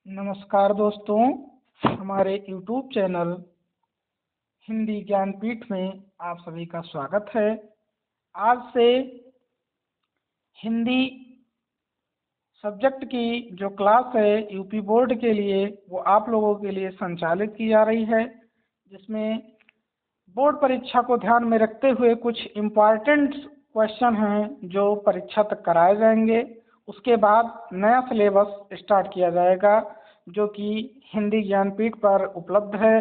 नमस्कार दोस्तों, हमारे YouTube चैनल हिंदी ज्ञानपीठ में आप सभी का स्वागत है। आज से हिंदी सब्जेक्ट की जो क्लास है यूपी बोर्ड के लिए वो आप लोगों के लिए संचालित की जा रही है, जिसमें बोर्ड परीक्षा को ध्यान में रखते हुए कुछ इम्पॉर्टेंट क्वेश्चन हैं जो परीक्षा तक कराए जाएंगे। उसके बाद नया सिलेबस स्टार्ट किया जाएगा जो कि हिंदी ज्ञानपीठ पर उपलब्ध है।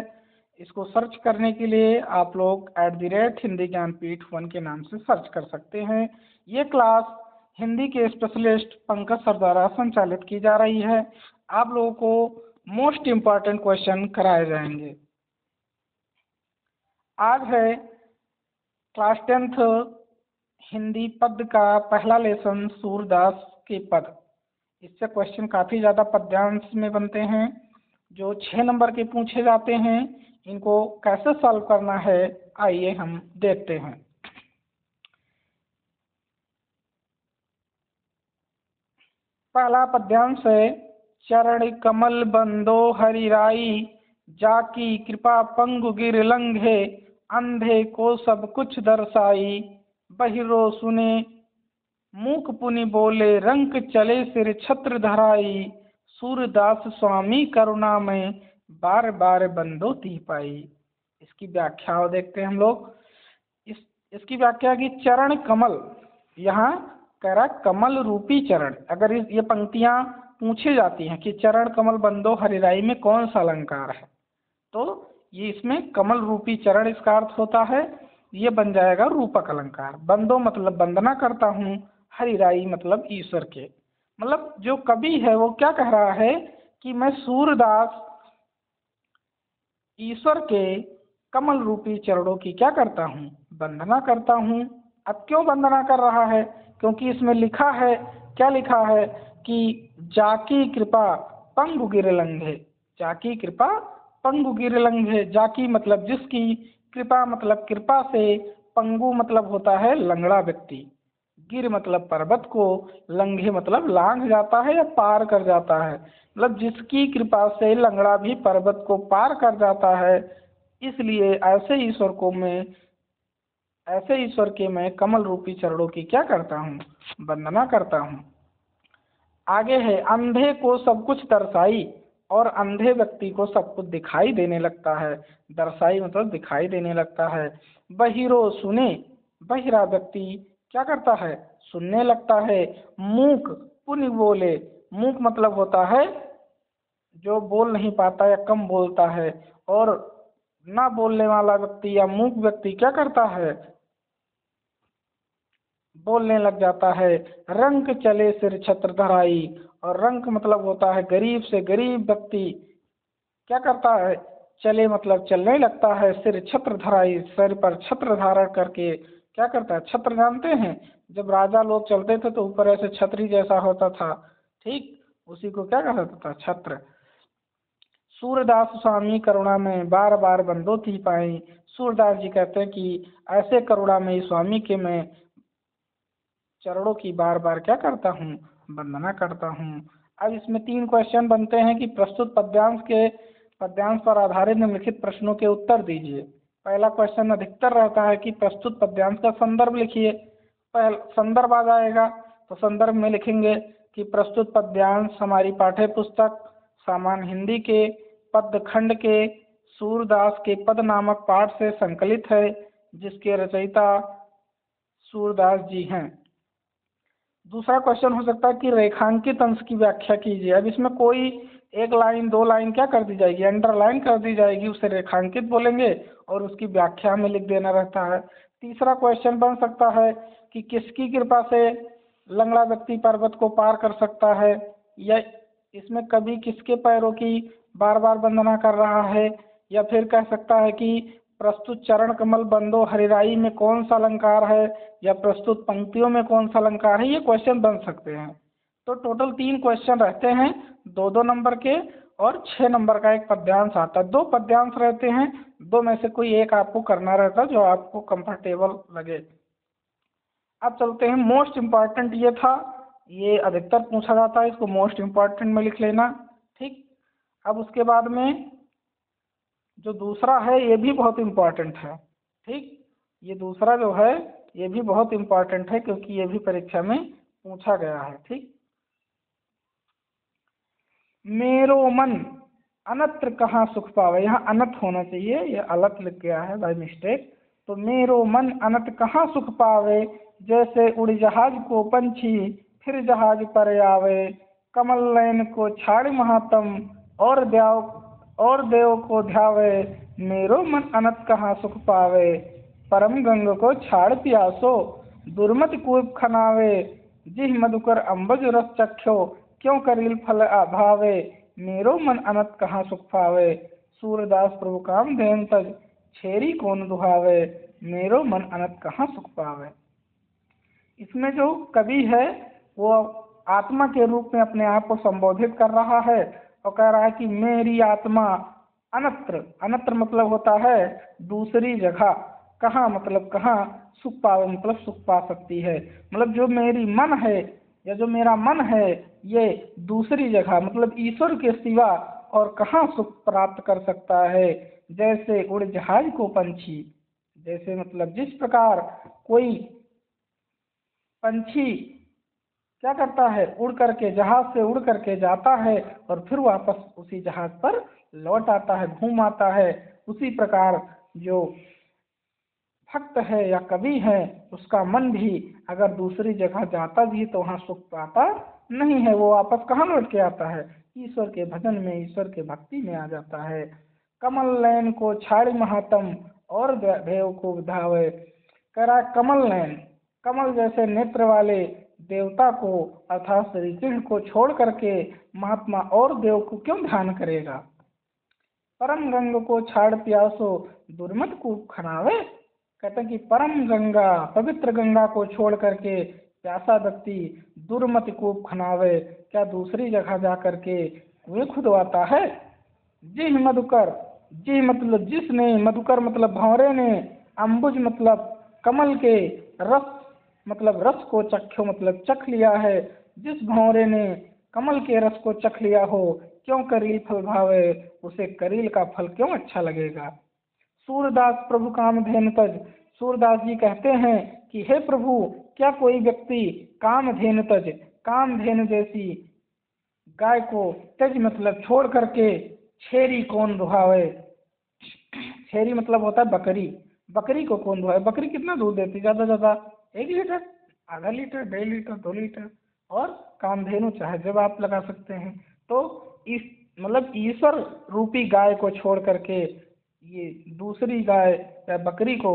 इसको सर्च करने के लिए आप लोग @हिंदी ज्ञानपीठ 1 के नाम से सर्च कर सकते हैं। ये क्लास हिंदी के स्पेशलिस्ट पंकज सर द्वारा संचालित की जा रही है। आप लोगों को मोस्ट इम्पॉर्टेंट क्वेश्चन कराए जाएंगे। आज है क्लास 10th हिंदी पद का पहला लेसन सूरदास के पद। इससे क्वेश्चन काफ़ी ज़्यादा पद्यांश में बनते हैं जो 6 नंबर के पूछे जाते हैं। इनको कैसे सॉल्व करना है आइए हम देखते हैं। पहला पद्यांश है, चरण कमल बंदो हरिराई, जाकी कृपा पंगु गिर लंघे, अंधे को सब कुछ दर्शाई, बहिरो सुने मूक पुनि बोले, रंक चले सिर छत्र धराई, सूरदास स्वामी करुणा में, बार बार बंदो ती पाई। इसकी व्याख्या देखते हैं हम लोग। इसकी व्याख्या की, चरण कमल, यहाँ कह रहा कमल रूपी चरण। अगर ये पंक्तियां पूछी जाती हैं कि चरण कमल बंदो हरिराई में कौन सा अलंकार है, तो ये इसमें कमल रूपी चरण इसका अर्थ होता है। ये बन जाएगा रूपक अलंकार। बंदो मतलब वंदना करता हूँ, हरिराई मतलब ईश्वर के। मतलब जो कवि है वो क्या कह रहा है कि मैं सूरदास ईश्वर के कमल रूपी चरणों की क्या करता हूँ, वंदना करता हूँ। अब क्यों वंदना कर रहा है? क्योंकि इसमें लिखा है, क्या लिखा है कि जाकी कृपा पंगु गिर लंघे। जाकी कृपा पंगु गिर लंघे। जाकी मतलब जिसकी, कृपा मतलब कृपा से, पंगु मतलब होता है लंगड़ा व्यक्ति, गिर मतलब पर्वत को, लंघे मतलब लांघ जाता है या पार कर जाता है। मतलब जिसकी कृपा से लंगड़ा भी पर्वत को पार कर जाता है। इसलिए ऐसे ईश्वर के मैं कमल रूपी चरणों की क्या करता हूँ, वंदना करता हूँ। आगे है, अंधे को सब कुछ दर्शाई, और अंधे व्यक्ति को सब कुछ दिखाई देने लगता है। दर्शाई मतलब दिखाई देने लगता है। बहिरो सुने, बहिरा व्यक्ति क्या करता है, सुनने लगता है। मूक पुनि बोले, मूक मतलब होता है जो बोल नहीं पाता या कम बोलता है, और ना बोलने वाला व्यक्ति या मूक व्यक्ति क्या करता है, बोलने लग जाता है। रंक चले सिर छत्र धराई, और रंक मतलब होता है गरीब से गरीब व्यक्ति क्या करता है, चले मतलब चलने लगता है। सिर छत्र धराई, सिर पर छत्र धारण करके क्या करता है, छत्र जानते हैं, जब राजा लोग चलते थे तो ऊपर ऐसे छतरी जैसा होता था, ठीक, उसी को क्या कहता था, छत्र। सूरदास स्वामी करुणा में, बार बार बंदो थी पाई। सूरदास जी कहते हैं कि ऐसे करुणा में स्वामी के मैं चरणों की बार बार क्या करता हूँ, वंदना करता हूँ। अब इसमें 3 क्वेश्चन बनते हैं कि प्रस्तुत पद्यांश पर आधारित निम्नलिखित प्रश्नों के उत्तर दीजिए। पहला क्वेश्चन अधिकतर रहता है कि प्रस्तुत पद्यांश का संदर्भ लिखिए। संदर्भ आ जाएगा तो संदर्भ में लिखेंगे कि प्रस्तुत पद्यांश हमारी पाठ्य पुस्तक सामान्य हिंदी के पद खंड के सूरदास के पद नामक पाठ से संकलित है, जिसके रचयिता सूरदास जी हैं। दूसरा क्वेश्चन हो सकता है कि रेखांकित अंश की व्याख्या कीजिए। अब इसमें कोई 1 लाइन 2 लाइन क्या कर दी जाएगी, अंडरलाइन कर दी जाएगी, उसे रेखांकित बोलेंगे और उसकी व्याख्या में लिख देना रहता है। तीसरा क्वेश्चन बन सकता है कि किसकी कृपा से लंगड़ा व्यक्ति पर्वत को पार कर सकता है, या इसमें कभी किसके पैरों की बार बार वंदना कर रहा है, या फिर कह सकता है कि प्रस्तुत चरण कमल बंदो हरिराई में कौन सा अलंकार है, या प्रस्तुत पंक्तियों में कौन सा अलंकार है। ये क्वेश्चन बन सकते हैं। तो टोटल 3 क्वेश्चन रहते हैं, 2-2 नंबर के, और 6 नंबर का एक पद्यांश आता है। 2 पद्यांश रहते हैं, 2 में से कोई एक आपको करना रहता है जो आपको कंफर्टेबल लगे। अब चलते हैं, मोस्ट इम्पॉर्टेंट ये था, ये अधिकतर पूछा जाता है, इसको मोस्ट इम्पॉर्टेंट में लिख लेना, ठीक। अब उसके बाद में जो दूसरा है ये भी बहुत इम्पोर्टेंट है। ठीक, ये दूसरा जो है ये भी बहुत इम्पोर्टेंट है क्योंकि ये भी परीक्षा में पूछा गया है। ठीक, मेरो मन अनत्र कहाँ सुख पावे, यहाँ अनत होना चाहिए, ये अलग लिख गया है बाय मिस्टेक। तो मेरो मन अनंत कहाँ सुख पावे, जैसे उड़ जहाज को पंछी फिर जहाज पर आवे, कमल नयन को छाड़ महातम और देव को ध्यावे, मेरो मन अनंत कहाँ सुख पावे, परम गंग को छाड़ पियासो दुर्मत कूप खनावे, जिह मधुकर अम्बज रस चख्यो क्यों करील फल अभावे, मेरो मन अनंत कहाँ सुख पावे, सूरदास प्रभु काम धेन तज छेरी कौन दुहावे, मेरो मन अनंत कहाँ सुख पावे। इसमें जो कवि है वो आत्मा के रूप में अपने आप को संबोधित कर रहा है और कह रहा है कि मेरी आत्मा अनत्र, अनत्र मतलब होता है दूसरी जगह, कहाँ मतलब कहाँ, सुख पावे मतलब सुख पा सकती है, मतलब जो मेरी मन है या जो मेरा मन है ये दूसरी जगह मतलब ईश्वर के सिवा और कहाँ सुख प्राप्त कर सकता है। जैसे उड़ जहाज को पंछी, जैसे मतलब जिस प्रकार कोई पंछी क्या करता है, उड़ करके जहाज से उड़ करके जाता है और फिर वापस उसी जहाज पर लौट आता है, घूम आता है, उसी प्रकार जो भक्त है या कवि है उसका मन भी अगर दूसरी जगह जाता भी तो वहाँ सुख पाता नहीं है, वो वापस कहाँ लौट के आता है, ईश्वर के भजन में, ईश्वर के भक्ति में आ जाता है। कमल नयन को छाड़ महातम और देव को धावे, करा कमल नयन, कमल जैसे नेत्र वाले देवता को अर्थात श्री कृष्ण को छोड़ करके महात्मा और देव को क्यों ध्यान करेगा। परम गंग को छाड़ प्यासो दुर्मत कूप खनावे, कहते हैं कि परम गंगा पवित्र गंगा को छोड़ करके प्यासा व्यक्ति दुर्मत कूप खनावे, क्या दूसरी जगह जा करके कुएं खुदवाता है। जी मधुकर, जी मतलब जिसने, मधुकर मतलब भंवरे ने, अम्बुज मतलब कमल के, रस मतलब रस को चख्यो मतलब चख लिया है, जिस भंवरे ने कमल के रस को चख लिया हो क्यों करील फल भावे, उसे करील का फल क्यों अच्छा लगेगा। सूरदास प्रभु काम धेनु तज, सूरदास जी कहते हैं कि हे प्रभु क्या कोई व्यक्ति काम धेनु तज, काम धेनु जैसी गाय को तज मतलब छोड़ करके छेरी कौन दुहावे, छेरी मतलब होता है बकरी, बकरी को कौन दुहावे, बकरी कितना दूध देती, ज़्यादा ज़्यादा 1 लीटर, आधा लीटर, 1.5 लीटर, 2 लीटर, और कामधेनु चाहे जब आप लगा सकते हैं। तो इस मतलब ईश्वर रूपी गाय को छोड़ करके ये दूसरी गाय या बकरी को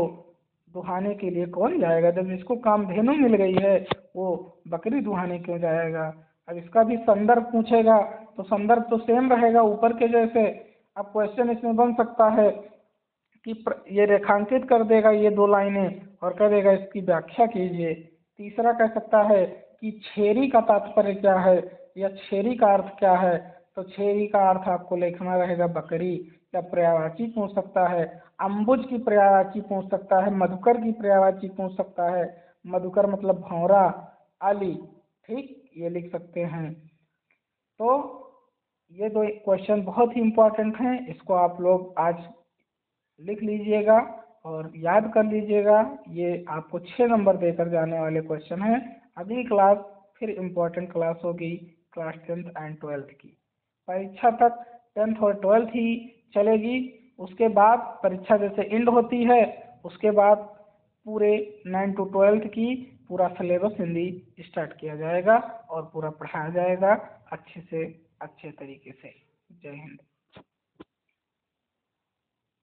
दुहाने के लिए कौन जाएगा, जब इसको कामधेनु मिल गई है वो बकरी दुहाने क्यों जाएगा। अब इसका भी संदर्भ पूछेगा तो संदर्भ तो सेम रहेगा ऊपर के जैसे। अब क्वेश्चन इसमें बन सकता है कि ये रेखांकित कर देगा ये 2 लाइनें और कह देगा इसकी व्याख्या कीजिए। तीसरा कह सकता है कि छेरी का तात्पर्य क्या है या छेरी का अर्थ क्या है, तो छेरी का अर्थ आपको लिखना रहेगा बकरी, या पर्यायवाची पूछ सकता है, अम्बुज की पर्यायवाची पूछ सकता है, मधुकर की पर्यायवाची पूछ सकता है, मधुकर मतलब भौरा आली, ठीक, ये लिख सकते हैं। तो ये 2 क्वेश्चन बहुत ही इम्पोर्टेंट हैं, इसको आप लोग आज लिख लीजिएगा और याद कर लीजिएगा। ये आपको 6 नंबर देकर जाने वाले क्वेश्चन हैं। अगली क्लास फिर इम्पोर्टेंट क्लास होगी क्लास 10th एंड 12th की। परीक्षा तक 10th और 12th ही चलेगी, उसके बाद परीक्षा जैसे एंड होती है उसके बाद पूरे 9 to 12th की पूरा सिलेबस हिंदी स्टार्ट किया जाएगा और पूरा पढ़ाया जाएगा अच्छे से अच्छे तरीके से। जय हिंद।